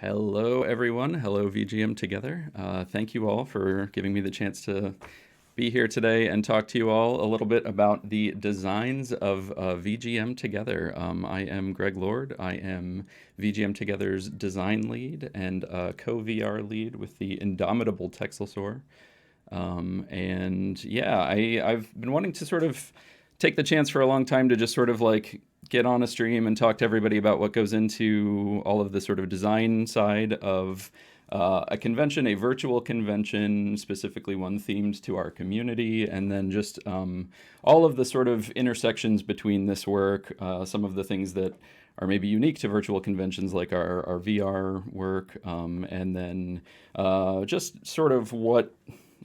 Hello, everyone. Hello, VGM Together. Thank you all for giving me the chance to be here today and talk to you all a little bit about the designs of VGM Together. I am Greg Lord. I am VGM Together's design lead and co-VR lead with the indomitable Texelsaur. And yeah, I've been wanting to sort of take the chance for a long time to just sort of like get on a stream and talk to everybody about what goes into all of the sort of design side of a convention, a virtual convention, specifically one themed to our community, and then just all of the sort of intersections between this work, some of the things that are maybe unique to virtual conventions like our VR work, and then just sort of what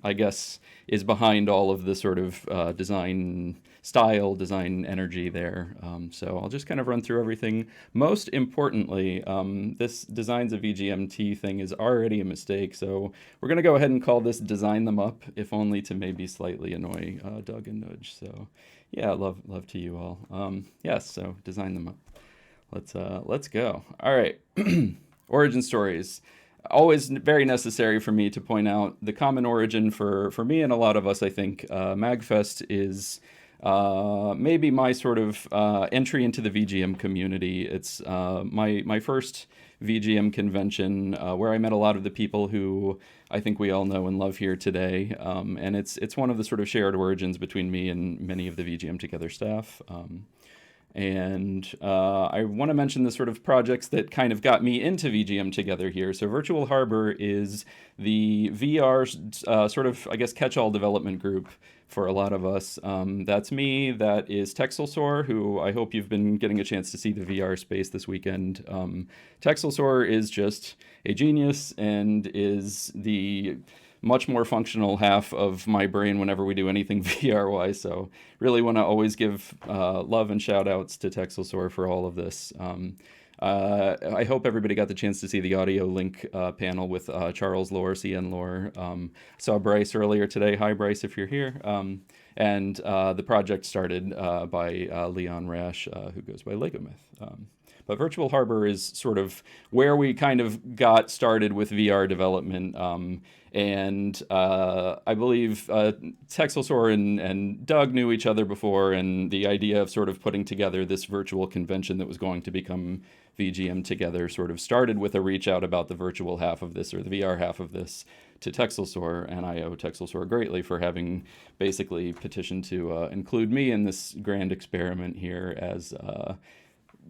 I guess is behind all of the sort of design style, design energy there. So I'll just kind of run through everything. Most importantly, this designs a VGMT thing is already a mistake, so we're going to go ahead and call this Design Them Up, if only to maybe slightly annoy Doug and Nudge. So yeah, love to you all. Yes, so Design Them Up. Let's go. All right. Origin stories. Always very necessary for me to point out the common origin for me and a lot of us, I think. MagFest is maybe my sort of entry into the VGM community. It's my first VGM convention where I met a lot of the people who I think we all know and love here today. And it's one of the sort of shared origins between me and many of the VGM Together staff. And I want to mention the sort of projects that kind of got me into VGM Together here. So Virtual Harbor is the VR sort of, I guess, catch-all development group for a lot of us. That's me. That is Texelsaur, who I hope you've been getting a chance to see the VR space this weekend. Texelsaur is just a genius and is the much more functional half of my brain whenever we do anything VR-wise. So really want to always give love and shout-outs to Texelsaur for all of this. I hope everybody got the chance to see the audio link panel with Charles Lore, CN Lore. Saw Bryce earlier today. Hi, Bryce, if you're here. And the project started by Leon Rash, who goes by Lego Myth. But Virtual Harbor is sort of where we kind of got started with VR development. And I believe Texelsaur and Doug knew each other before, and the idea of sort of putting together this virtual convention that was going to become VGM Together sort of started with a reach out about the virtual half of this, or the VR half of this, to Texelsaur, and I owe Texelsaur greatly for having basically petitioned to include me in this grand experiment here as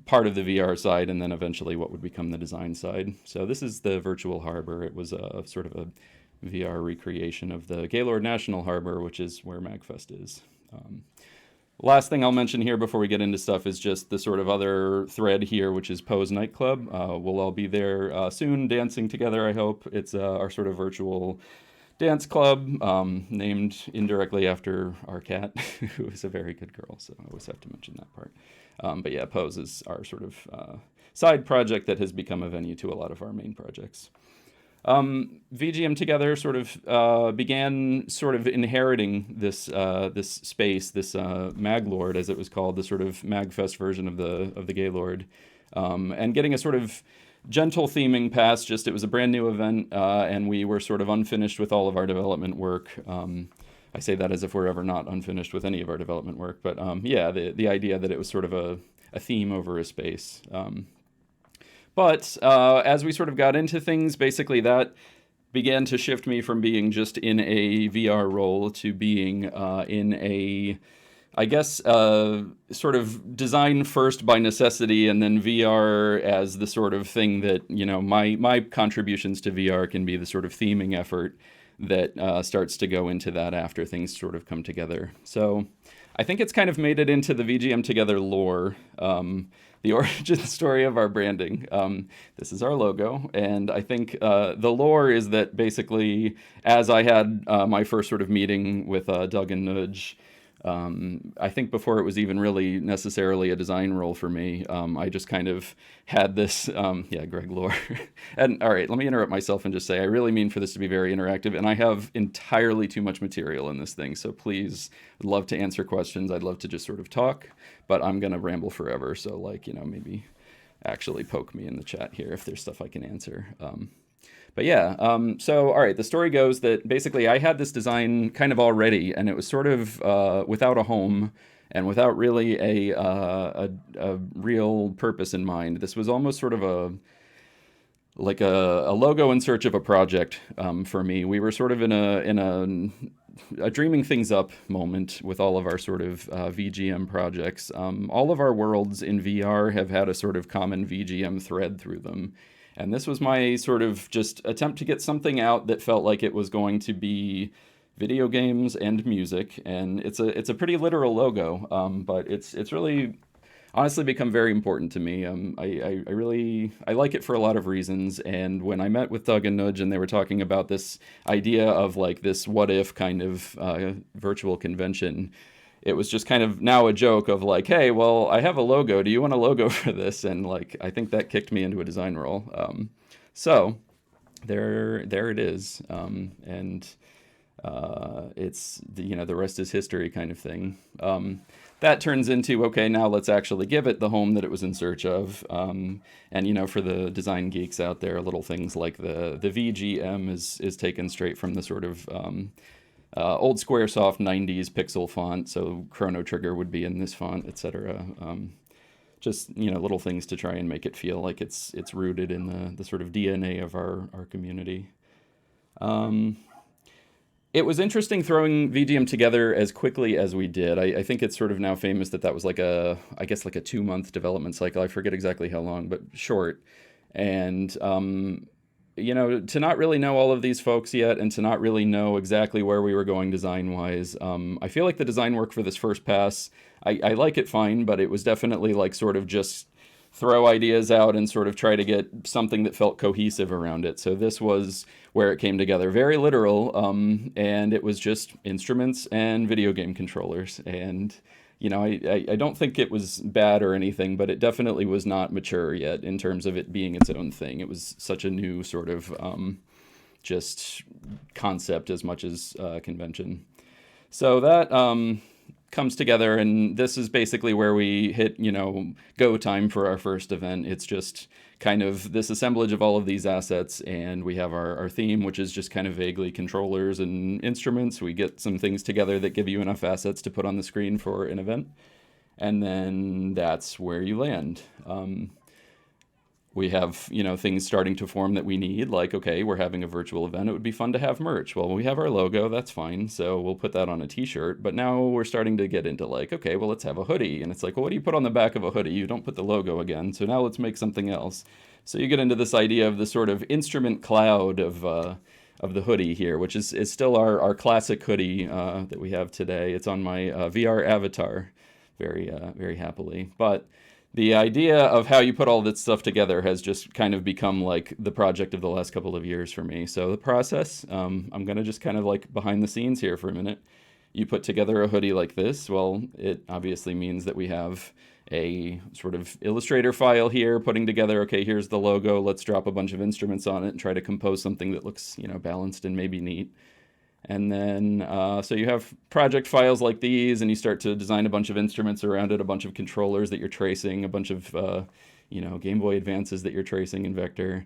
part of the VR side, and then eventually what would become the design side. So this is the Virtual Harbor. It was a sort of a VR recreation of the Gaylord National Harbor, which is where MagFest is. Last thing I'll mention here before we get into stuff is just the sort of other thread here, which is Pose Nightclub. We'll all be there soon, dancing together, I hope. It's our sort of virtual dance club, named indirectly after our cat, who is a very good girl, so I always have to mention that part. But yeah, Pose is our sort of side project that has become a venue to a lot of our main projects. VGM Together sort of began sort of inheriting this this space, this Maglord, as it was called, the sort of Magfest version of the Gaylord, and getting a sort of gentle theming past. Just it was a brand new event, and we were sort of unfinished with all of our development work. I say that as if we're ever not unfinished with any of our development work, but yeah, the idea that it was sort of a theme over a space. But as we sort of got into things, basically that began to shift me from being just in a VR role to being in a, I guess, sort of design first by necessity, and then VR as the sort of thing that, you know, my contributions to VR can be the sort of theming effort that starts to go into that after things sort of come together. So I think it's kind of made it into the VGM Together lore, the origin story of our branding. This is our logo, and I think the lore is that basically, as I had my first sort of meeting with Doug and Nudge, I think before it was even really necessarily a design role for me, I just kind of had this, yeah, Greg Lore. And all right, let me interrupt myself and just say, I really mean for this to be very interactive, and I have entirely too much material in this thing, so please, I'd love to answer questions. I'd love to just sort of talk, but I'm going to ramble forever, so like, you know, maybe actually poke me in the chat here if there's stuff I can answer. But yeah, so all right, the story goes that basically I had this design kind of already, and it was sort of without a home and without really a real purpose in mind. This was almost sort of a logo in search of a project for me. We were sort of in a dreaming things up moment with all of our sort of VGM projects. All of our worlds in VR have had a sort of common VGM thread through them. And this was my sort of just attempt to get something out that felt like it was going to be video games and music. And it's a pretty literal logo, but it's really honestly become very important to me. I like it for a lot of reasons. And when I met with Doug and Nudge and they were talking about this idea of like this what if kind of virtual convention, it was just kind of now a joke of like, hey, well, I have a logo. Do you want a logo for this? And like, I think that kicked me into a design role. So there it is. And it's the rest is history kind of thing. That turns into, okay, now let's actually give it the home that it was in search of. And for the design geeks out there, little things like the VGM is taken straight from the sort of old Squaresoft 90s pixel font. So Chrono Trigger would be in this font, etc. Just little things to try and make it feel like it's rooted in the sort of DNA of our community. It was interesting throwing VGM together as quickly as we did. I think it's sort of now famous that was like a 2-month development cycle. I forget exactly how long, but short. And, to not really know all of these folks yet and to not really know exactly where we were going design-wise, I feel like the design work for this first pass, I like it fine, but it was definitely like sort of just throw ideas out and sort of try to get something that felt cohesive around it. So this was where it came together. Very literal, and it was just instruments and video game controllers. And, I don't think it was bad or anything, but it definitely was not mature yet in terms of it being its own thing. It was such a new sort of just concept as much as convention. So that comes together, and this is basically where we hit, go time for our first event. It's just kind of this assemblage of all of these assets, and we have our theme, which is just kind of vaguely controllers and instruments. We get some things together that give you enough assets to put on the screen for an event, and then that's where you land. We have, things starting to form that we need, like, okay, we're having a virtual event. It would be fun to have merch. Well, we have our logo. That's fine. So we'll put that on a t-shirt. But now we're starting to get into like, okay, well, let's have a hoodie. And it's like, well, what do you put on the back of a hoodie? You don't put the logo again. So now let's make something else. So you get into this idea of the sort of instrument cloud of the hoodie here, which is still our classic hoodie that we have today. It's on my VR avatar very, very happily. But the idea of how you put all this stuff together has just kind of become like the project of the last couple of years for me. So the process, I'm going to just kind of like behind the scenes here for a minute. You put together a hoodie like this. Well, it obviously means that we have a sort of Illustrator file here putting together, okay, here's the logo. Let's drop a bunch of instruments on it and try to compose something that looks, balanced and maybe neat. And then, so you have project files like these, and you start to design a bunch of instruments around it, a bunch of controllers that you're tracing, a bunch of, Game Boy Advances that you're tracing in vector.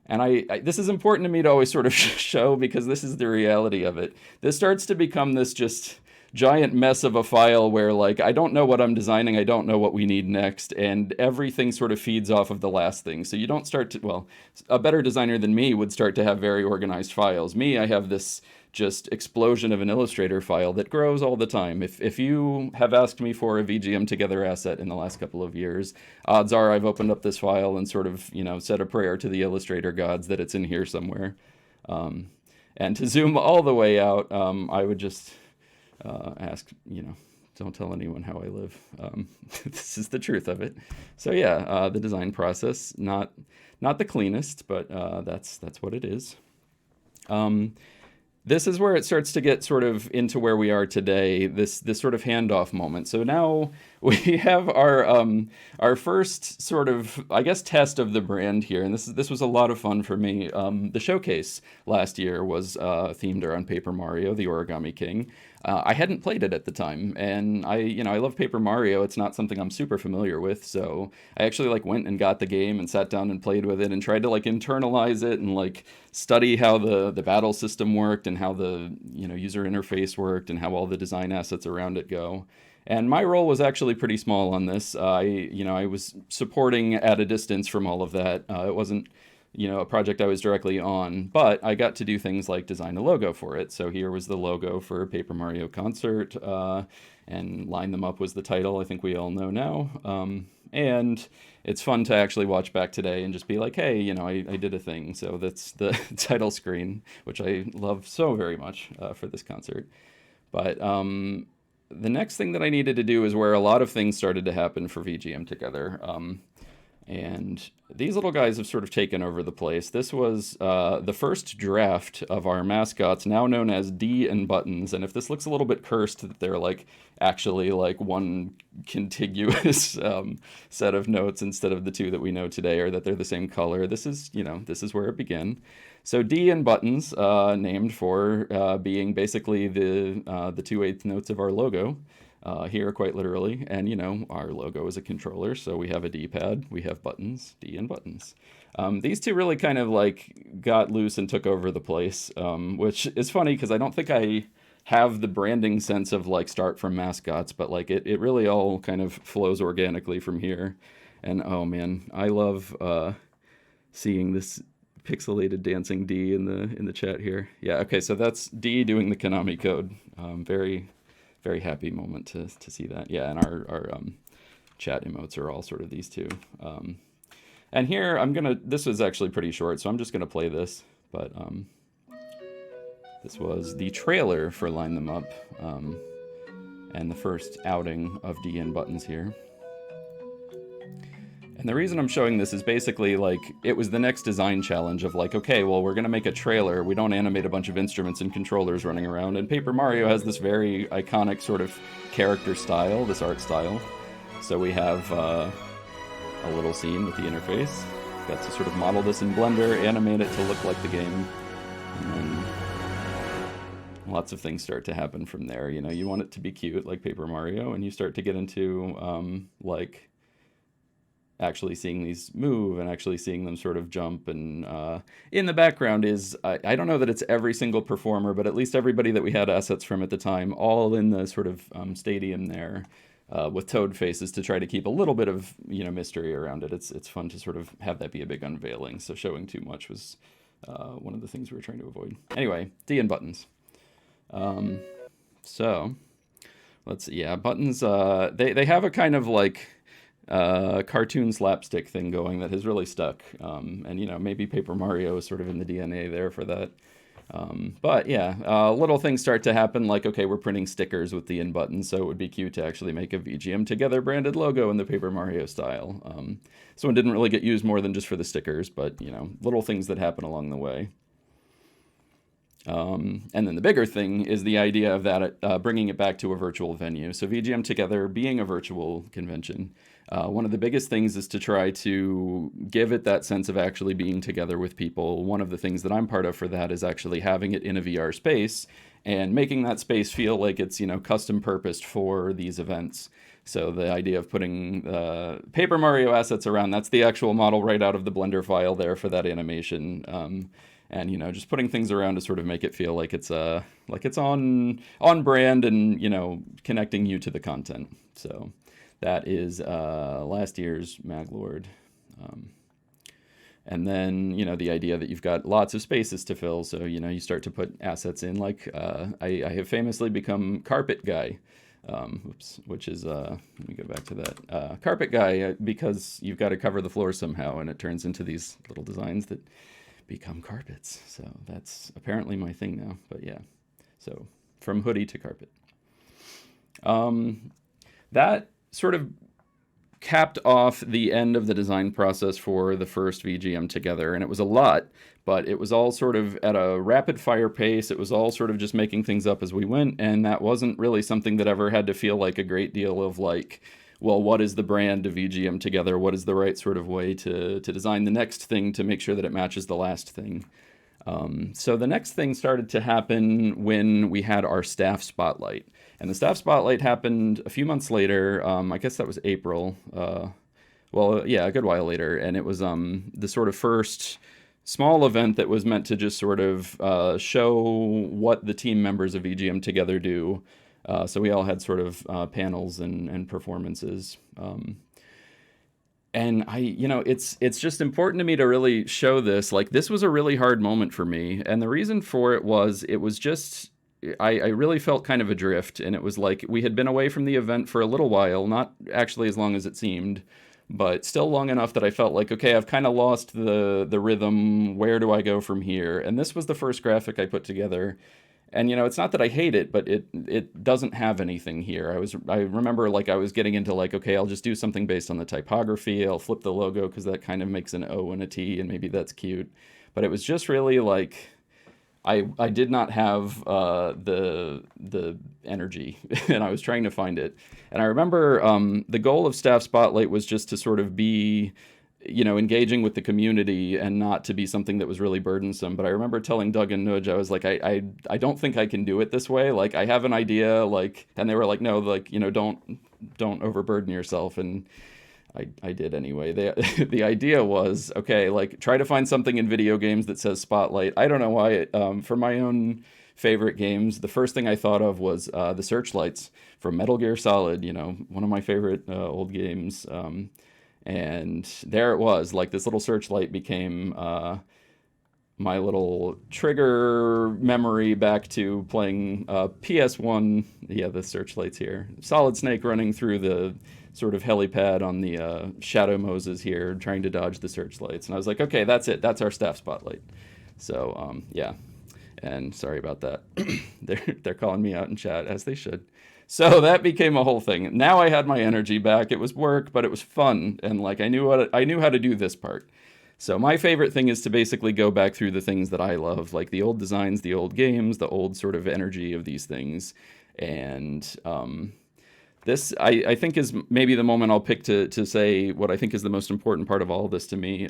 And this is important to me to always sort of show because this is the reality of it. This starts to become this just giant mess of a file where like, I don't know what I'm designing. I don't know what we need next. And everything sort of feeds off of the last thing. So you don't start to, well, a better designer than me would start to have very organized files. Me, I have this just explosion of an Illustrator file that grows all the time. If you have asked me for a VGM Together asset in the last couple of years, odds are I've opened up this file and sort of, said a prayer to the Illustrator gods that it's in here somewhere. And to zoom all the way out, I would just ask, don't tell anyone how I live. This is the truth of it. So yeah, the design process, not the cleanest, but that's what it is. This is where it starts to get sort of into where we are today, this sort of handoff moment. So now we have our first sort of, I guess, test of the brand here, and this was a lot of fun for me. The showcase last year was themed around Paper Mario, the Origami King. I hadn't played it at the time, and I love Paper Mario. It's not something I'm super familiar with, so I actually like went and got the game and sat down and played with it and tried to like internalize it and like study how the battle system worked and how the user interface worked and how all the design assets around it go. And my role was actually pretty small on this. I was supporting at a distance from all of that. It wasn't, a project I was directly on, but I got to do things like design a logo for it. So here was the logo for Paper Mario Concert, and Line Them Up was the title. I think we all know now. And it's fun to actually watch back today and just be like, hey, I did a thing. So that's the title screen, which I love so very much for this concert. But the next thing that I needed to do is where a lot of things started to happen for VGM Together. And these little guys have sort of taken over the place. This was the first draft of our mascots, now known as D and Buttons. And if this looks a little bit cursed that they're like actually like one contiguous set of notes instead of the two that we know today, or that they're the same color, this is where it began. So D and Buttons, named for being basically the 2/8 notes of our logo. Here, quite literally, and our logo is a controller, so we have a D-pad, we have buttons, D and Buttons. These two really kind of like got loose and took over the place, which is funny because I don't think I have the branding sense of like start from mascots, but like it really all kind of flows organically from here. And oh man, I love seeing this pixelated dancing D in the chat here. Yeah, okay, so that's D doing the Konami code. Very happy moment to see that. Yeah, and our chat emotes are all sort of these two. And here this was actually pretty short, so I'm just gonna play this. But this was the trailer for Line Them Up, and the first outing of D and Buttons here. And the reason I'm showing this is basically like it was the next design challenge of like, okay, well, we're going to make a trailer. We don't animate a bunch of instruments and controllers running around. And Paper Mario has this very iconic sort of character style, this art style. So we have a little scene with the interface. Got to sort of model this in Blender, animate it to look like the game. And then lots of things start to happen from there. You want it to be cute like Paper Mario, and you start to get into like actually seeing these move and actually seeing them sort of jump. And in the background is, I don't know that it's every single performer, but at least everybody that we had assets from at the time, all in the sort of stadium there with toad faces to try to keep a little bit of mystery around it. It's fun to sort of have that be a big unveiling, so showing too much was one of the things we were trying to avoid. Anyway, D and Buttons. So let's see. Yeah, Buttons, they have a kind of like cartoon slapstick thing going that has really stuck. And maybe Paper Mario is sort of in the DNA there for that. But yeah, little things start to happen like, okay, we're printing stickers with the in buttons, so it would be cute to actually make a VGM Together branded logo in the Paper Mario style. This one didn't really get used more than just for the stickers, but little things that happen along the way. And then the bigger thing is the idea of that bringing it back to a virtual venue. So VGM Together being a virtual convention, one of the biggest things is to try to give it that sense of actually being together with people. One of the things that I'm part of for that is actually having it in a VR space and making that space feel like it's custom purposed for these events. So the idea of putting Paper Mario assets around, that's the actual model right out of the Blender file there for that animation. And just putting things around to sort of make it feel like it's on brand and connecting you to the content. So that is last year's Maglord. And then the idea that you've got lots of spaces to fill. So you start to put assets in. Like I have famously become Carpet Guy. Which is let me go back to that Carpet Guy, because you've got to cover the floor somehow, and it turns into these little designs that become carpets. So that's apparently my thing now. But yeah, so from hoodie to carpet. That sort of capped off the end of the design process for the first VGM Together, and it was a lot, but it was all sort of at a rapid fire pace. It was all sort of just making things up as we went, and that wasn't really something that ever had to feel like a great deal of like well, what is the brand of VGM Together? What is the right sort of way to design the next thing to make sure that it matches the last thing? So the next thing started to happen when we had our staff spotlight. And the staff spotlight happened a few months later. I guess that was April. Well, yeah, a good while later. And it was the sort of first small event that was meant to just sort of show what the team members of VGM Together do. So we all had sort of panels and performances. And it's just important to me to really show this. Like, this was a really hard moment for me. And the reason for it was just, I really felt kind of adrift. And it was like we had been away from the event for a little while, not actually as long as it seemed, but still long enough that I felt like, okay, I've kind of lost the rhythm. Where do I go from here? And this was the first graphic I put together. And, it's not that I hate it, but it doesn't have anything here. I remember like I was getting into like, okay, I'll just do something based on the typography. I'll flip the logo because that kind of makes an O and a T, and maybe that's cute. But it was just really like, I did not have the energy, and I was trying to find it. And I remember the goal of Staff Spotlight was just to sort of be, engaging with the community and not to be something that was really burdensome. But I remember telling Doug and Nudge, I was like, I don't think I can do it this way. Like, I have an idea, like, and they were like, no, like, don't overburden yourself. And I did anyway. The idea was, okay, like, try to find something in video games that says Spotlight. I don't know why. For my own favorite games, the first thing I thought of was the searchlights from Metal Gear Solid, one of my favorite old games. And there it was, like, this little searchlight became my little trigger memory back to playing PS1. Yeah, the searchlights here. Solid Snake running through the sort of helipad on the Shadow Moses here, trying to dodge the searchlights. And I was like, okay, that's it. That's our staff spotlight. So, yeah. And sorry about that. They're calling me out in chat, as they should. So that became a whole thing. Now I had my energy back. It was work, but it was fun, and like I knew how to do this part. So my favorite thing is to basically go back through the things that I love, like the old designs, the old games, the old sort of energy of these things. And this, I think, is maybe the moment I'll pick to say what I think is the most important part of all of this to me.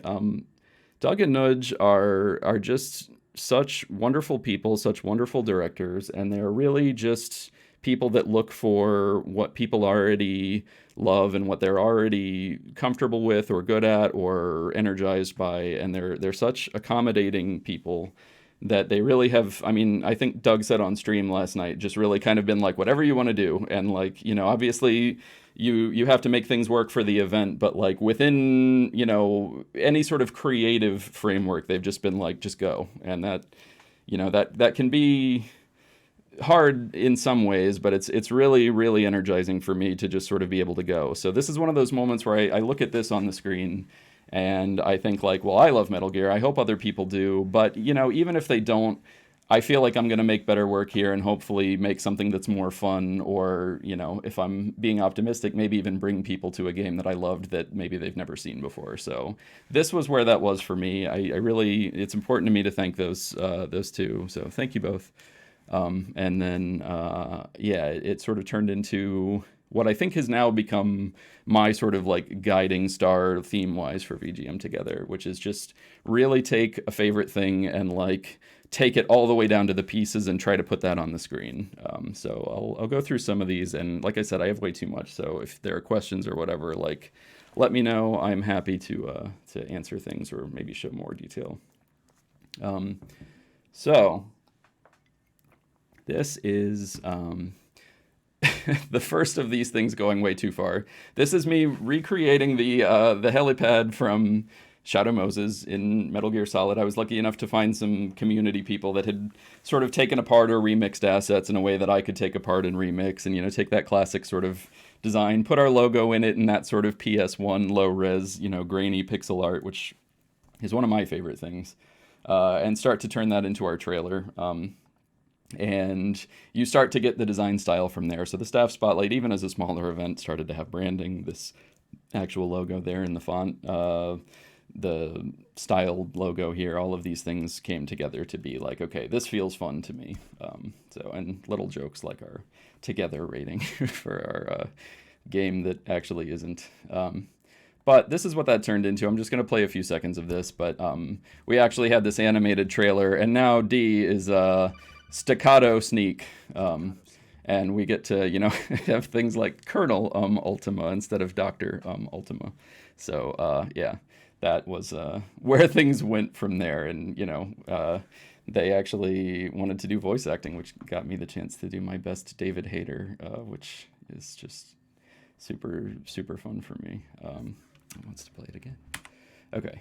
Doug and Nudge are just such wonderful people, such wonderful directors, and they're really just people that look for what people already love and what they're already comfortable with or good at or energized by. And they're such accommodating people that they really have, I mean, I think Doug said on stream last night, just really kind of been like, whatever you want to do. And like, obviously you have to make things work for the event, but like within, any sort of creative framework, they've just been like, just go. And that, that can be hard in some ways, but it's really, really energizing for me to just sort of be able to go. So this is one of those moments where I look at this on the screen and I think like, well, I love Metal Gear. I hope other people do. But, even if they don't, I feel like I'm going to make better work here and hopefully make something that's more fun, or, if I'm being optimistic, maybe even bring people to a game that I loved that maybe they've never seen before. So this was where that was for me. I really, it's important to me to thank those two. So thank you both. And then, yeah, it sort of turned into what I think has now become my sort of like guiding star theme-wise for VGM Together, which is just really take a favorite thing and like take it all the way down to the pieces and try to put that on the screen. So I'll go through some of these, and like I said, I have way too much. So if there are questions or whatever, like, let me know. I'm happy to answer things or maybe show more detail. So this is the first of these things going way too far. This is me recreating the helipad from Shadow Moses in Metal Gear Solid. I was lucky enough to find some community people that had sort of taken apart or remixed assets in a way that I could take apart and remix, and take that classic sort of design, put our logo in it, and that sort of PS1 low res, grainy pixel art, which is one of my favorite things, and start to turn that into our trailer. And you start to get the design style from there. So the staff spotlight, even as a smaller event, started to have branding, this actual logo there in the font, the styled logo here. All of these things came together to be like, okay, this feels fun to me. And little jokes like our together rating for game that actually isn't. But this is what that turned into. I'm just going to play a few seconds of this, but we actually had this animated trailer, and now D is staccato sneak. And we get to, have things like Colonel Ultima instead of Dr. Ultima. So, yeah, that was where things went from there. And, they actually wanted to do voice acting, which got me the chance to do my best David Hayter, which is just super, super fun for me. Wants to play it again. Okay.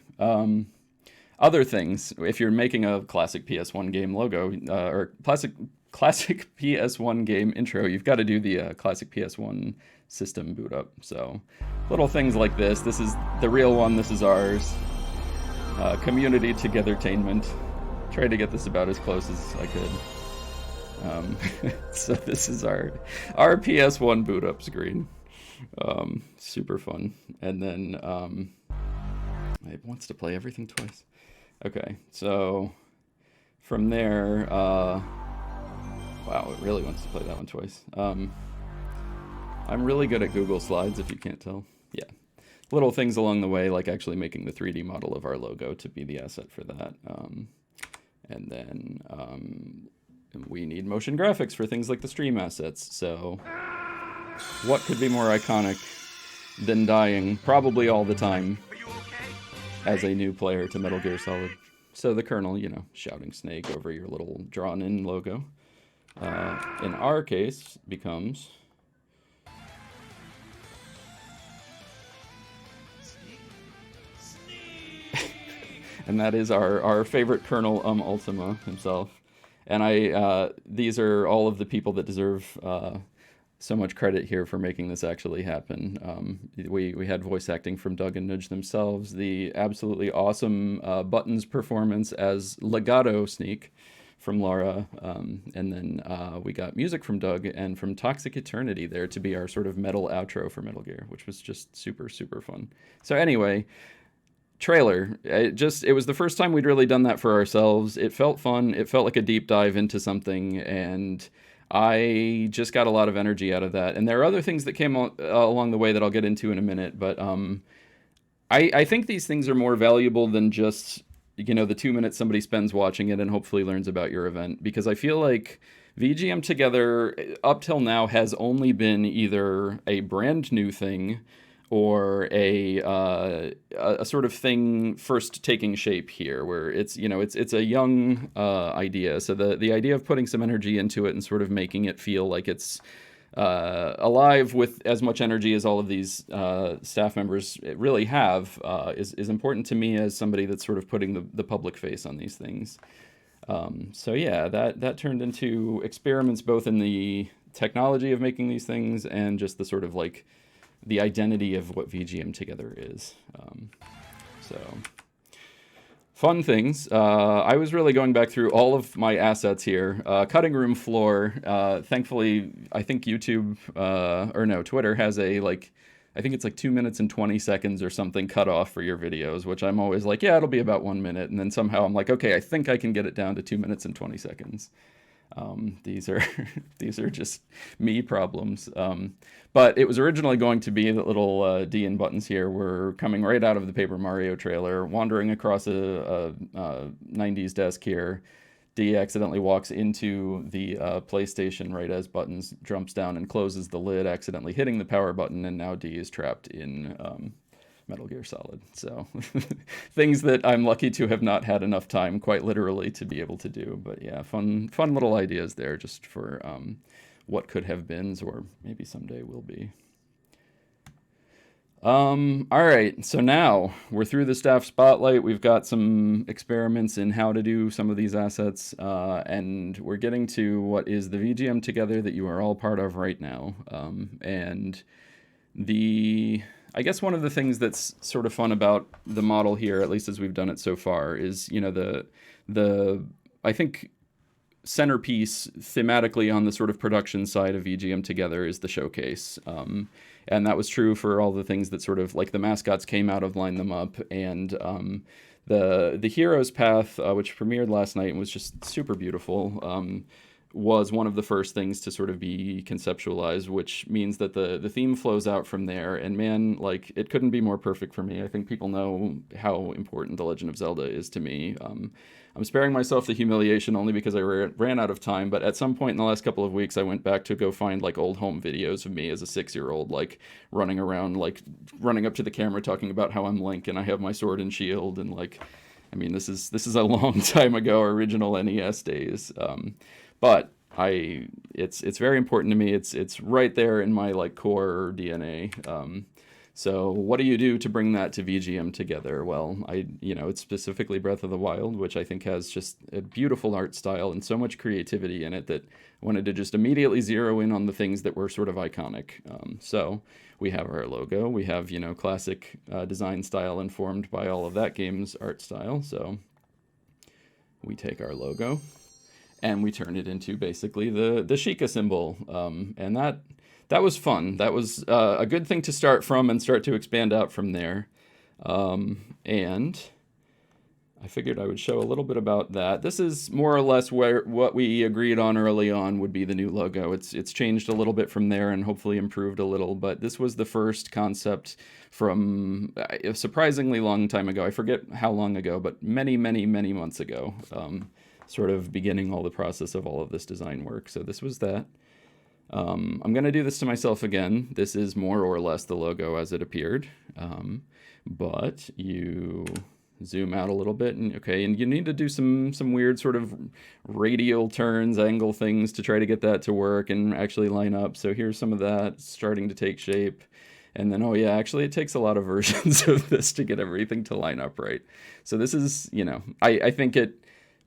Other things, if you're making a classic PS1 game logo, or classic PS1 game intro, you've got to do the classic PS1 system boot up. So little things like this. This is the real one. This is ours. Community Togethertainment. Tried to get this about as close as I could. So this is our PS1 boot up screen. Super fun. And then it wants to play everything twice. Okay, so from there, wow, it really wants to play that one twice. I'm really good at Google Slides, if you can't tell. Yeah, little things along the way, like actually making the 3D model of our logo to be the asset for that. And then we need motion graphics for things like the stream assets. So what could be more iconic than dying, probably all the time, as a new player to Metal Gear Solid? So the Colonel, shouting Snake over your little drawn-in logo. In our case, becomes... and that is our favorite Colonel Ultima himself. And these are all of the people that deserve so much credit here for making this actually happen. We had voice acting from Doug and Nudge themselves, the absolutely awesome Buttons performance as Legato Sneak from Laura, and then we got music from Doug and from Toxic Eternity there to be our sort of metal outro for Metal Gear, which was just super, super fun. So anyway, trailer. It was the first time we'd really done that for ourselves. It felt fun. It felt like a deep dive into something, and I just got a lot of energy out of that. And there are other things that came along the way that I'll get into in a minute, but I think these things are more valuable than just, the 2 minutes somebody spends watching it and hopefully learns about your event, because I feel like VGM Together up till now has only been either a brand new thing or a sort of thing first taking shape here, where it's a young idea. So the idea of putting some energy into it and sort of making it feel like it's alive with as much energy as all of these staff members really have is important to me as somebody that's sort of putting the public face on these things. So yeah, that turned into experiments both in the technology of making these things and just the sort of like the identity of what VGM Together is. So fun things. I was really going back through all of my assets here. Cutting room floor. Thankfully, I think YouTube, Twitter has I think it's like 2 minutes and 20 seconds or something cut off for your videos, which I'm always like, yeah, it'll be about 1 minute. And then somehow I'm like, okay, I think I can get it down to 2 minutes and 20 seconds. These are just me problems. But it was originally going to be that little D and buttons here were coming right out of the Paper Mario trailer, wandering across a 90s desk here. D accidentally walks into the PlayStation right as Buttons jumps down and closes the lid, accidentally hitting the power button, and now D is trapped in Metal Gear Solid. So things that I'm lucky to have not had enough time, quite literally, to be able to do. But yeah, fun little ideas there just for what could have been, or maybe someday will be. All right, so now we're through the staff spotlight. We've got some experiments in how to do some of these assets, and we're getting to what is the VGM Together that you are all part of right now. And I guess one of the things that's sort of fun about the model here, at least as we've done it so far, is, the I think centerpiece thematically on the sort of production side of VGM Together is the showcase. And that was true for all the things that sort of like the mascots came out of Line Them Up, and the Hero's Path, which premiered last night and was just super beautiful. was one of the first things to sort of be conceptualized, which means that the theme flows out from there. And man, like, it couldn't be more perfect for me. I think people know how important The Legend of Zelda is to me. I'm sparing myself the humiliation only because I ran out of time, but at some point in the last couple of weeks, I went back to go find like old home videos of me as a 6-year-old, like running around, like running up to the camera talking about how I'm Link and I have my sword and shield, and like, I mean, this is a long time ago, original NES days. But it's very important to me. It's right there in my like core DNA. So what do you do to bring that to VGM Together? Well, it's specifically Breath of the Wild, which I think has just a beautiful art style and so much creativity in it that I wanted to just immediately zero in on the things that were sort of iconic. So we have our logo. We have, classic design style informed by all of that game's art style. So we take our logo and we turn it into basically the Sheikah symbol. And that was fun. That was a good thing to start from and start to expand out from there. And I figured I would show a little bit about that. This is more or less what we agreed on early on would be the new logo. It's changed a little bit from there and hopefully improved a little, but this was the first concept from a surprisingly long time ago. I forget how long ago, but many, many, many months ago, sort of beginning all the process of all of this design work. So this was that. I'm going to do this to myself again. This is more or less the logo as it appeared, but you zoom out a little bit, and you need to do some weird sort of radial turns, angle things to try to get that to work and actually line up. So here's some of that starting to take shape. And then, actually it takes a lot of versions of this to get everything to line up right. So this is, I think it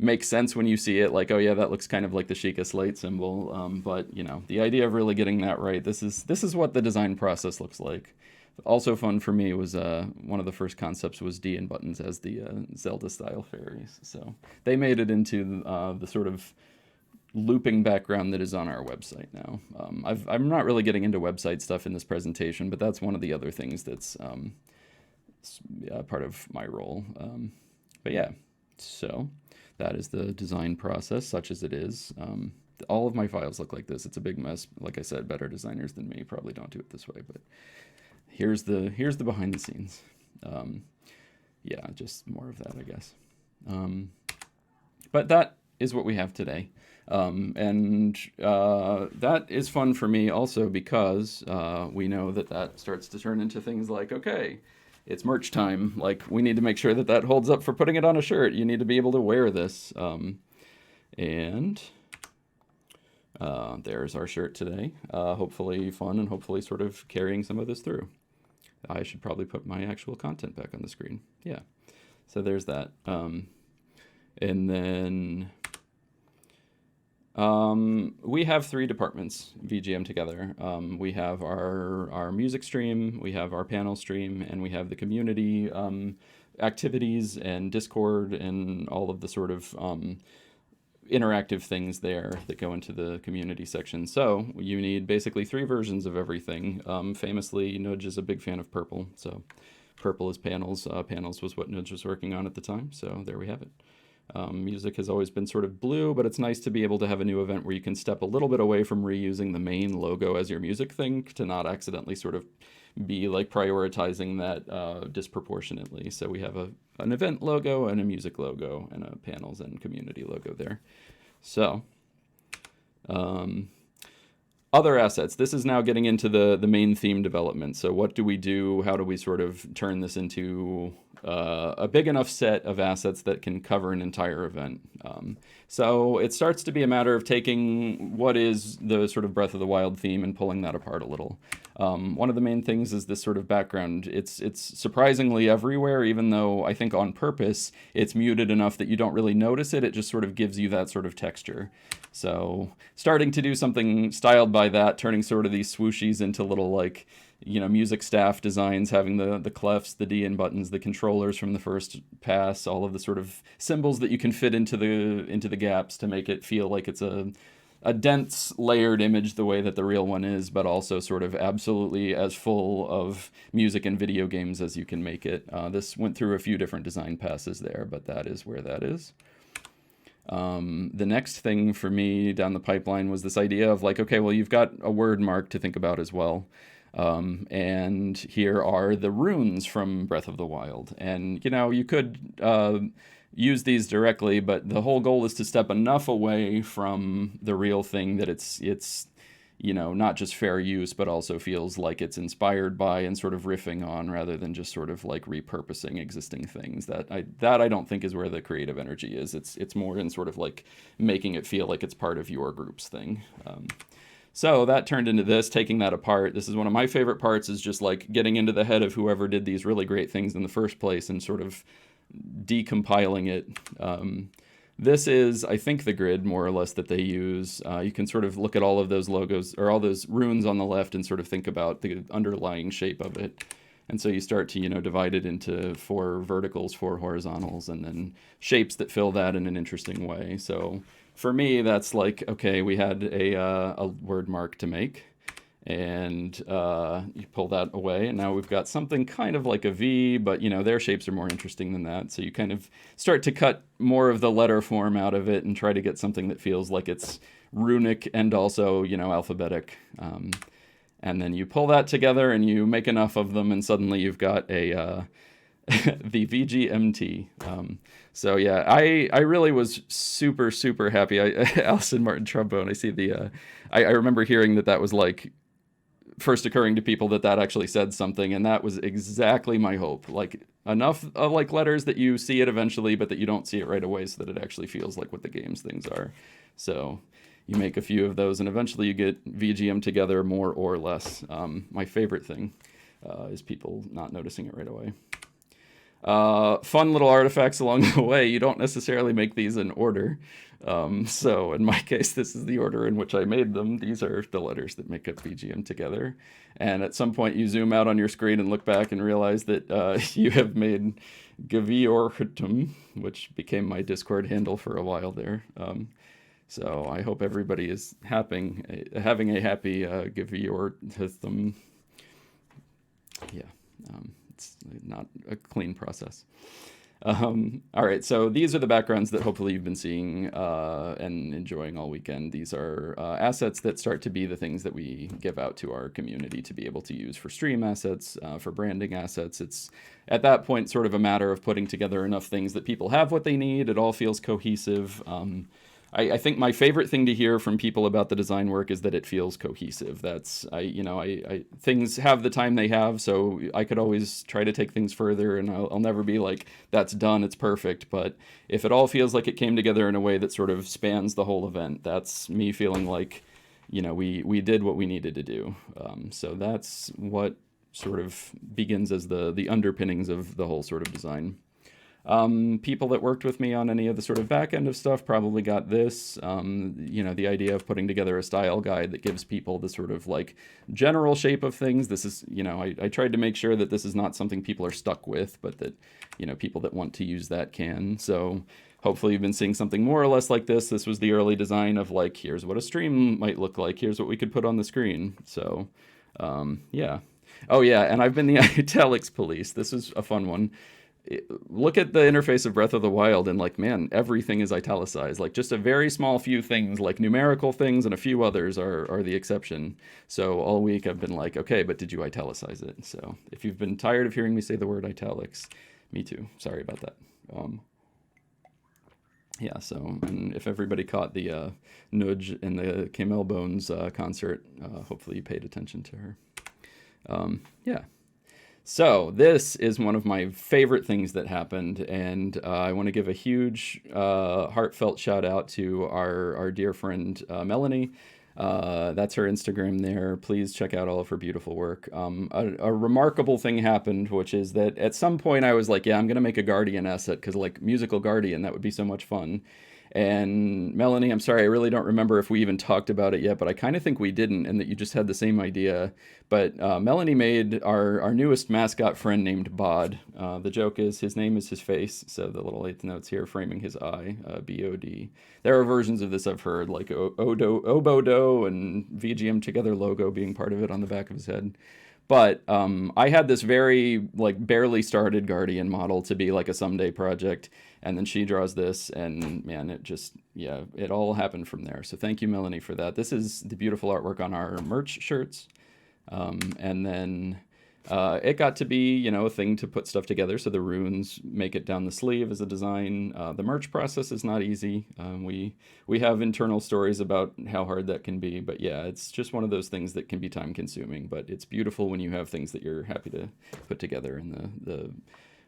makes sense when you see it, like, that looks kind of like the Sheikah slate symbol. But the idea of really getting that right, this is what the design process looks like. Also fun for me was one of the first concepts was D and buttons as the Zelda style fairies. So they made it into the sort of looping background that is on our website now. I'm not really getting into website stuff in this presentation, but that's one of the other things that's part of my role. But yeah, so that is the design process, such as it is. All of my files look like this. It's a big mess. Like I said, better designers than me probably don't do it this way, but here's the behind the scenes. Yeah, just more of that, I guess. But that is what we have today. And that is fun for me also because we know that starts to turn into things like, okay, it's merch time. Like, we need to make sure that holds up for putting it on a shirt. You need to be able to wear this. And there's our shirt today. Hopefully fun and hopefully sort of carrying some of this through. I should probably put my actual content back on the screen. Yeah. So there's that. And then we have 3 departments, VGM Together. We have our music stream, we have our panel stream, and we have the community activities and Discord and all of the sort of interactive things there that go into the community section. So you need basically 3 versions of everything. Famously, Nudge is a big fan of purple, so purple is panels. Panels was what Nudge was working on at the time, so there we have it. Music has always been sort of blue, but it's nice to be able to have a new event where you can step a little bit away from reusing the main logo as your music thing to not accidentally sort of be like prioritizing that disproportionately. So we have an event logo and a music logo and a panels and community logo there. So other assets. This is now getting into the main theme development. So what do we do? How do we sort of turn this into a big enough set of assets that can cover an entire event? So it starts to be a matter of taking what is the sort of Breath of the Wild theme and pulling that apart a little. One of the main things is this sort of background. It's surprisingly everywhere, even though I think on purpose it's muted enough that you don't really notice it. It just sort of gives you that sort of texture. So starting to do something styled by that, turning sort of these swooshies into little like, music staff designs, having the clefs, the D and buttons, the controllers from the first pass, all of the sort of symbols that you can fit into the gaps to make it feel like it's a dense layered image the way that the real one is, but also sort of absolutely as full of music and video games as you can make it. This went through a few different design passes there, but that is where that is. The next thing for me down the pipeline was this idea of like, okay, well, you've got a word mark to think about as well. And here are the runes from Breath of the Wild. And, you could use these directly, but the whole goal is to step enough away from the real thing that it's not just fair use, but also feels like it's inspired by and sort of riffing on rather than just sort of like repurposing existing things. That I don't think is where the creative energy is. It's more in sort of like making it feel like it's part of your group's thing. So that turned into this, taking that apart. This is one of my favorite parts, is just like getting into the head of whoever did these really great things in the first place and sort of decompiling it. This is, I think, the grid more or less that they use. You can sort of look at all of those logos or all those runes on the left and sort of think about the underlying shape of it. And so you start to, divide it into 4 verticals, 4 horizontals, and then shapes that fill that in an interesting way. So for me, that's like, okay, we had a word mark to make, and you pull that away, and now we've got something kind of like a V, but their shapes are more interesting than that. So you kind of start to cut more of the letter form out of it and try to get something that feels like it's runic and also alphabetic. And then you pull that together and you make enough of them, and suddenly you've got a the VGMT. So yeah, I really was super, super happy. Alison Martin Trombone, I see I remember hearing that was like first occurring to people that actually said something, and that was exactly my hope. Like enough of like letters that you see it eventually, but that you don't see it right away, so that it actually feels like what the game's things are. So you make a few of those, and eventually you get VGM together, more or less. My favorite thing is people not noticing it right away. Fun little artifacts along the way. You don't necessarily make these in order. So in my case, this is the order in which I made them. These are the letters that make up VGM together. And at some point you zoom out on your screen and look back and realize that you have made Gaviortum, which became my Discord handle for a while there. So I hope everybody is having a happy Gaviortum. Yeah. It's not a clean process. All right, so these are the backgrounds that hopefully you've been seeing and enjoying all weekend. These are assets that start to be the things that we give out to our community to be able to use for stream assets, for branding assets. It's at that point sort of a matter of putting together enough things that people have what they need. It all feels cohesive. I think my favorite thing to hear from people about the design work is that it feels cohesive. That's things have the time they have, so I could always try to take things further, and I'll never be like, that's done, it's perfect. But if it all feels like it came together in a way that sort of spans the whole event, that's me feeling like, we did what we needed to do. So that's what sort of begins as the underpinnings of the whole sort of design. People that worked with me on any of the sort of back end of stuff probably got this, the idea of putting together a style guide that gives people the sort of like general shape of things. This is, I tried to make sure that this is not something people are stuck with, but that, people that want to use that can. So hopefully you've been seeing something more or less like this. This was the early design of like, here's what a stream might look like. Here's what we could put on the screen. So, yeah. Oh yeah, and I've been the italics police. This is a fun one. Look at the interface of Breath of the Wild and like, man, everything is italicized. Like just a very small few things, like numerical things and a few others are the exception. So all week I've been like, okay, but did you italicize it? So if you've been tired of hearing me say the word italics, me too. Sorry about that. Yeah, so and if everybody caught the nudge in the Camel Bones concert, hopefully you paid attention to her. Yeah. So this is one of my favorite things that happened, and I want to give a huge heartfelt shout out to our dear friend Melanie. That's her Instagram there. Please check out all of her beautiful work. A remarkable thing happened, which is that at some point I was like, yeah, I'm going to make a Guardian asset because like musical Guardian, that would be so much fun. And Melanie, I'm sorry, I really don't remember if we even talked about it yet, but I kind of think we didn't, and that you just had the same idea. But Melanie made our newest mascot friend named Bod. The joke is his name is his face, so the little eighth notes here framing his eye, B-O-D. There are versions of this I've heard, like Obodo and VGM Together logo being part of it on the back of his head. But I had this very like barely started Guardian model to be like a someday project, and then she draws this, and man, it just, yeah, it all happened from there. So thank you, Melanie, for that. This is the beautiful artwork on our merch shirts. And then it got to be, you know, a thing to put stuff together. So the runes make it down the sleeve as a design. The merch process is not easy. We have internal stories about how hard that can be. But yeah, it's just one of those things that can be time consuming. But it's beautiful when you have things that you're happy to put together. And the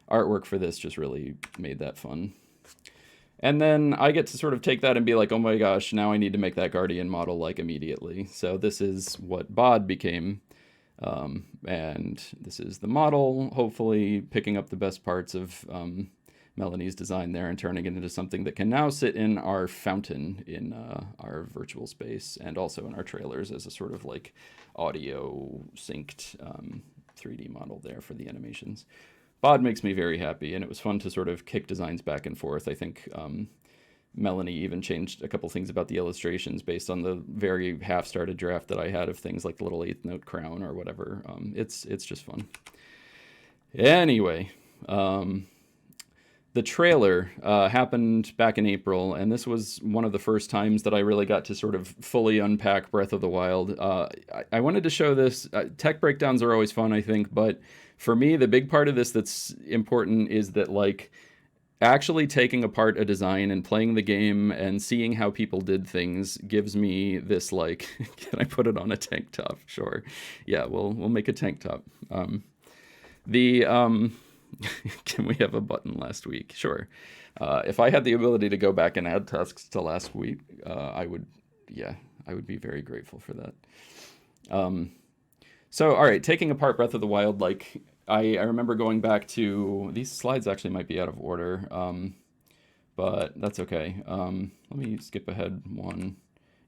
artwork for this just really made that fun. And then I get to sort of take that and be like, oh my gosh, now I need to make that Guardian model like immediately. So this is what Bod became. And this is the model, hopefully picking up the best parts of Melanie's design there and turning it into something that can now sit in our fountain in our virtual space, and also in our trailers as a sort of like audio synced 3D model there for the animations. Bod makes me very happy, and it was fun to sort of kick designs back and forth. I think Melanie even changed a couple things about the illustrations based on the very half-started draft that I had of things like the little 8th note crown or whatever. It's just fun. Anyway, the trailer happened back in April, and this was one of the first times that I really got to sort of fully unpack Breath of the Wild. I wanted to show this. Tech breakdowns are always fun, I think, but for me, the big part of this that's important is that, like, actually taking apart a design and playing the game and seeing how people did things gives me this, like, can I put it on a tank top? Sure. Yeah, we'll make a tank top. Can we have a button last week? Sure. If I had the ability to go back and add tasks to last week, I would be very grateful for that. So, all right, taking apart Breath of the Wild, like, I remember going back to, these slides actually might be out of order, but that's okay. Let me skip ahead one.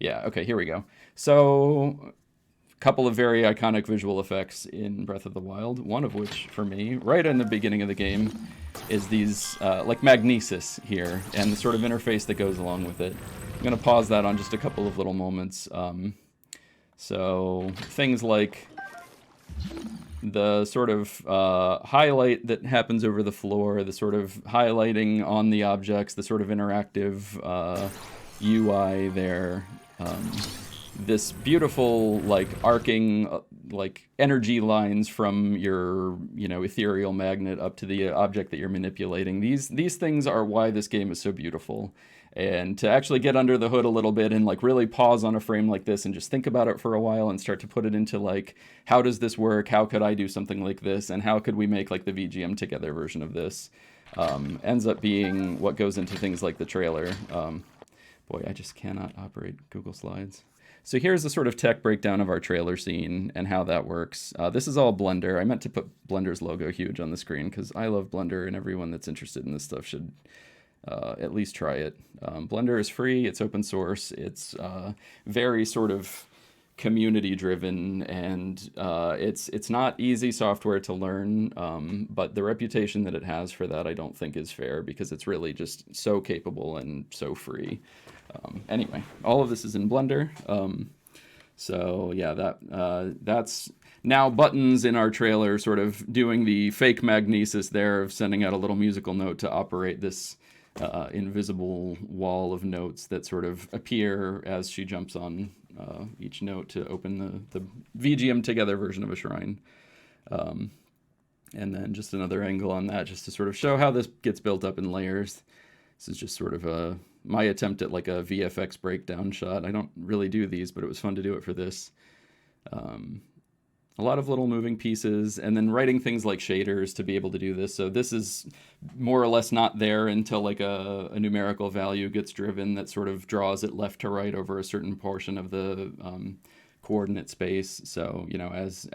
Yeah, okay, here we go. So, a couple of very iconic visual effects in Breath of the Wild, one of which, for me, right in the beginning of the game, is these, like, magnesis here, and the sort of interface that goes along with it. I'm going to pause that on just a couple of little moments. So, things like the sort of highlight that happens over the floor, the sort of highlighting on the objects, the sort of interactive UI there. This beautiful, like, arcing, like, energy lines from your, you know, ethereal magnet up to the object that you're manipulating. These things are why this game is so beautiful. And to actually get under the hood a little bit and, like, really pause on a frame like this and just think about it for a while and start to put it into, like, how does this work? How could I do something like this? And how could we make, like, the VGM Together version of this? Ends up being what goes into things like the trailer. Boy, I just cannot operate Google Slides. So here's the sort of tech breakdown of our trailer scene and how that works. This is all Blender. I meant to put Blender's logo huge on the screen because I love Blender, and everyone that's interested in this stuff should at least try it. Blender is free, it's open source, it's very sort of community driven, and it's not easy software to learn, but the reputation that it has for that I don't think is fair, because it's really just so capable and so free. Anyway, all of this is in Blender. So yeah, that's now buttons in our trailer sort of doing the fake magnesis there of sending out a little musical note to operate this invisible wall of notes that sort of appear as she jumps on each note to open the VGM Together version of a shrine. And then just another angle on that just to sort of show how this gets built up in layers. This is just sort of my attempt at like a VFX breakdown shot. I don't really do these, but it was fun to do it for this. A lot of little moving pieces, and then writing things like shaders to be able to do this. So this is more or less not there until like a numerical value gets driven that sort of draws it left to right over a certain portion of the coordinate space. So, you know, as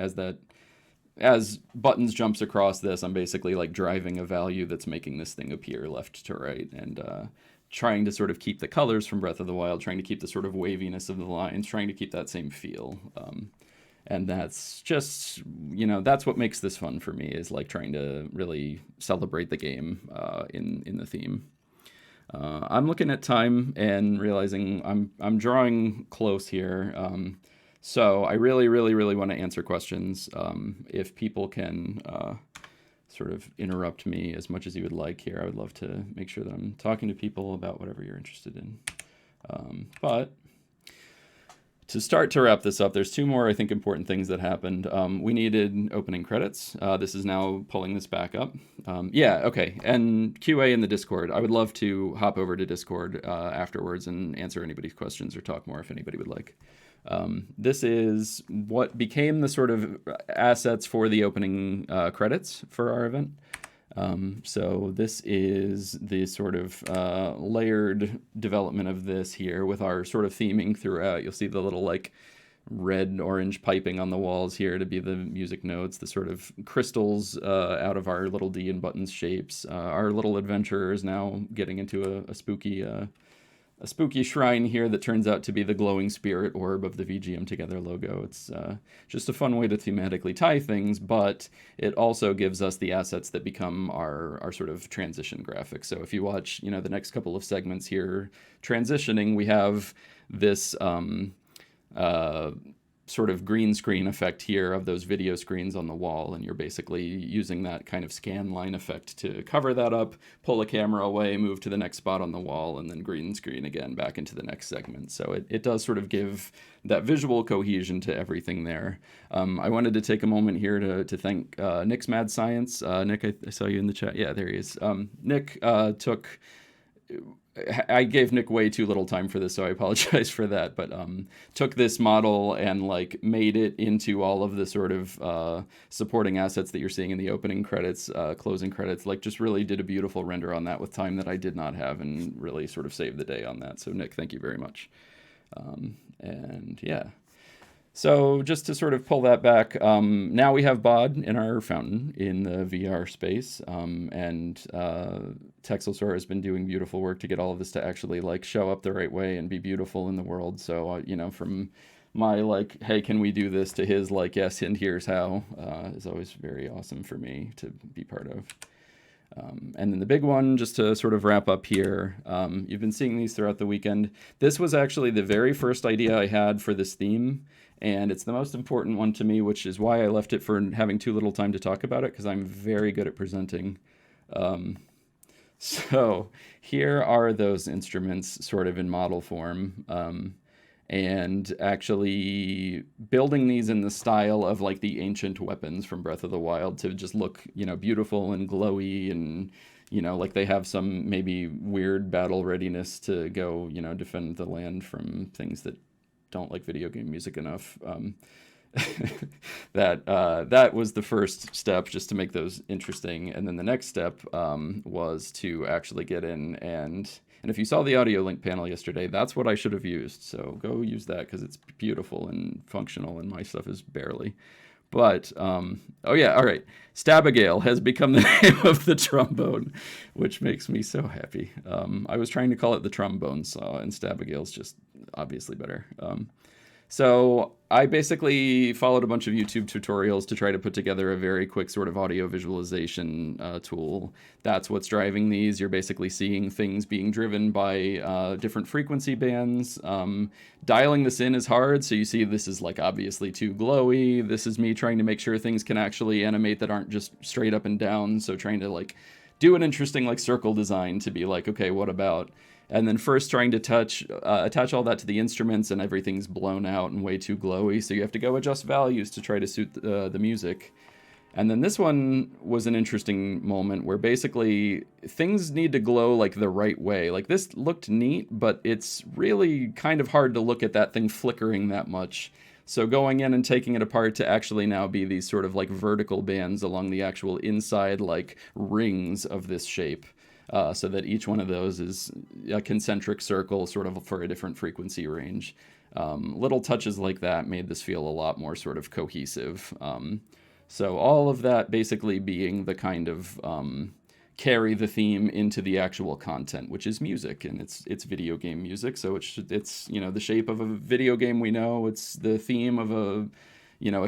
buttons jumps across this, I'm basically like driving a value that's making this thing appear left to right, and trying to sort of keep the colors from Breath of the Wild, trying to keep the sort of waviness of the lines, trying to keep that same feel. And that's just, you know, that's what makes this fun for me, is like trying to really celebrate the game in the theme. I'm looking at time and realizing I'm drawing close here. So I really, really, really want to answer questions. If people can sort of interrupt me as much as you would like here, I would love to make sure that I'm talking to people about whatever you're interested in. But to start to wrap this up, there's two more, I think, important things that happened. We needed opening credits. This is now pulling this back up. Yeah, okay. And QA in the Discord. I would love to hop over to Discord afterwards and answer anybody's questions or talk more if anybody would like. This is what became the sort of assets for the opening credits for our event. So this is the sort of layered development of this here with our sort of theming throughout. You'll see the little like red orange piping on the walls here to be the music notes, the sort of crystals out of our little D and buttons shapes. Our little adventurer is now getting into a spooky shrine here that turns out to be the glowing spirit orb of the VGM Together logo. It's just a fun way to thematically tie things, but it also gives us the assets that become our sort of transition graphics. So if you watch, the next couple of segments here transitioning, we have this sort of green screen effect here of those video screens on the wall, and you're basically using that kind of scan line effect to cover that up, pull a camera away, move to the next spot on the wall, and then green screen again back into the next segment. So it does sort of give that visual cohesion to everything there. I wanted to take a moment here to thank Nick's Mad Science. Nick, I saw you in the chat. Yeah, there he is. Nick I gave Nick way too little time for this, so I apologize for that, but took this model and like made it into all of the sort of supporting assets that you're seeing in the opening credits, closing credits, like just really did a beautiful render on that with time that I did not have and really sort of saved the day on that. So Nick, thank you very much. And yeah. So just to sort of pull that back, now we have Bod in our fountain in the VR space, and Texelsaur has been doing beautiful work to get all of this to actually like show up the right way and be beautiful in the world. So, from my like, hey, can we do this, to his like, yes, and here's how, is always very awesome for me to be part of. And then the big one, just to sort of wrap up here, you've been seeing these throughout the weekend. This was actually the very first idea I had for this theme, and it's the most important one to me, which is why I left it for having too little time to talk about it, because I'm very good at presenting. So here are those instruments sort of in model form. And actually building these in the style of like the ancient weapons from Breath of the Wild to just look, beautiful and glowy, and, like they have some maybe weird battle readiness to go, defend the land from things that don't like video game music enough. That was the first step, just to make those interesting. And then the next step was to actually get in and if you saw the audio link panel yesterday, that's what I should have used. So go use that because it's beautiful and functional, and my stuff is barely. But, oh yeah, all right. Stabagale has become the name of the trombone, which makes me so happy. I was trying to call it the trombone saw, and Stabagale's just obviously better. So I basically followed a bunch of YouTube tutorials to try to put together a very quick sort of audio visualization tool. That's what's driving these. You're basically seeing things being driven by different frequency bands. Dialing this in is hard, so you see this is like obviously too glowy. This is me trying to make sure things can actually animate that aren't just straight up and down, so trying to like do an interesting like circle design to be like, okay, what about... And then first trying to attach all that to the instruments, and everything's blown out and way too glowy, so you have to go adjust values to try to suit the music. And then this one was an interesting moment where basically things need to glow like the right way. Like this looked neat, but it's really kind of hard to look at that thing flickering that much. So going in and taking it apart to actually now be these sort of like vertical bands along the actual inside like rings of this shape. So that each one of those is a concentric circle sort of for a different frequency range. Little touches like that made this feel a lot more sort of cohesive. So all of that basically being the kind of carry the theme into the actual content, which is music, and it's video game music. So it's the shape of a video game we know. It's the theme of a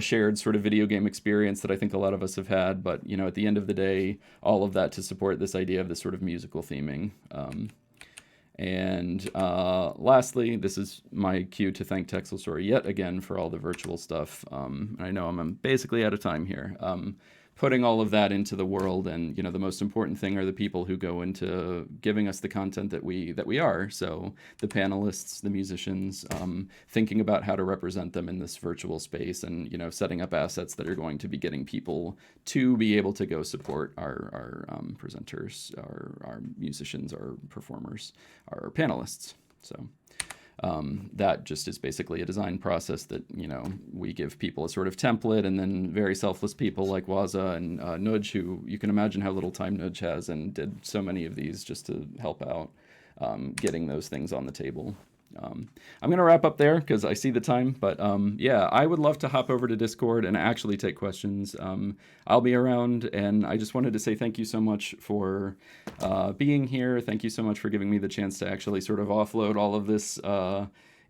shared sort of video game experience that I think a lot of us have had. But, at the end of the day, all of that to support this idea of this sort of musical theming. And lastly, this is my cue to thank Texelstory yet again for all the virtual stuff. I know I'm basically out of time here. Putting all of that into the world, and the most important thing are the people who go into giving us the content that we are. So the panelists, the musicians, thinking about how to represent them in this virtual space, and setting up assets that are going to be getting people to be able to go support our presenters, our musicians, our performers, our panelists. So that just is basically a design process that we give people a sort of template, and then very selfless people like Waza and Nudge, who you can imagine how little time Nudge has, and did so many of these just to help out getting those things on the table. I'm going to wrap up there because I see the time, but yeah, I would love to hop over to Discord and actually take questions. I'll be around, and I just wanted to say thank you so much for being here. Thank you so much for giving me the chance to actually sort of offload all of this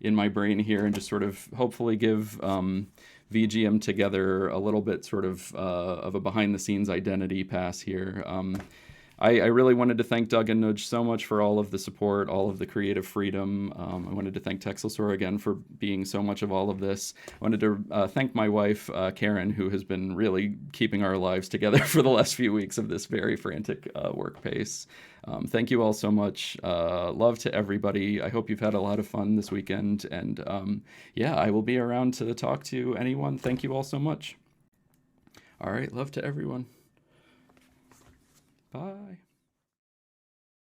in my brain here, and just sort of hopefully give VGM Together a little bit sort of a behind-the-scenes identity pass here. I really wanted to thank Doug and Nudge so much for all of the support, all of the creative freedom. I wanted to thank Texelstory again for being so much of all of this. I wanted to thank my wife, Karen, who has been really keeping our lives together for the last few weeks of this very frantic work pace. Thank you all so much. Love to everybody. I hope you've had a lot of fun this weekend. And yeah, I will be around to talk to anyone. Thank you all so much. All right, love to everyone. Bye.